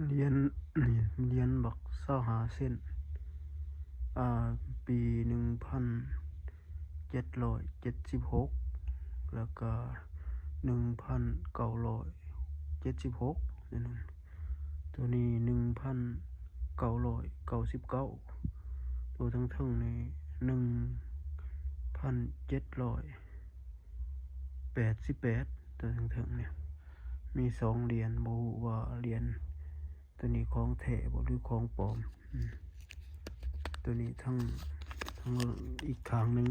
เหรียญเหรียญบัก25 เซนปี1776แล้วก็1976นี่นึงตัวนี้1999ตัวทั้งนี้1788ตัวทั้งเนี่ยมี2เหรียญบ่ฮู้ว่าเหรียญตัวนี้ของแท้บ่หรือของปลอมตัวนี้ทั้งอีกข้างนึง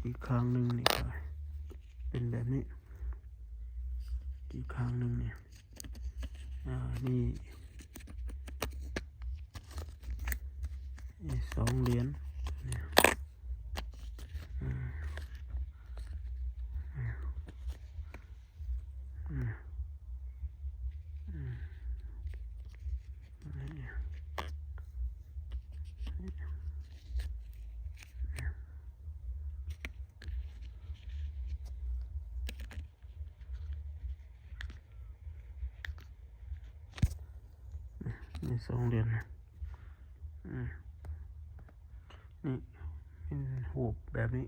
อีกข้างนึงนี่ก็เป็นแบบนี้อีกข้างนึงเนี่ยนี่2เหรียญเนี่ยนี่2เหรียญนี่เป็นรูปแบบนี้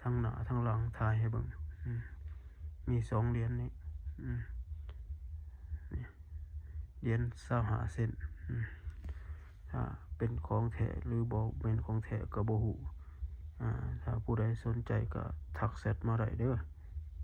ทั้งหน้าทั้งหลังถ่ายให้เบิ่งมี2เหรียญนี้เหรียญ25 เซนถ้าเป็นของแท้หรือบ่เป็นของแท้ก็บ่ฮู้ถ้าผู้ใดสนใจก็ทักแชทมาได้เด้อ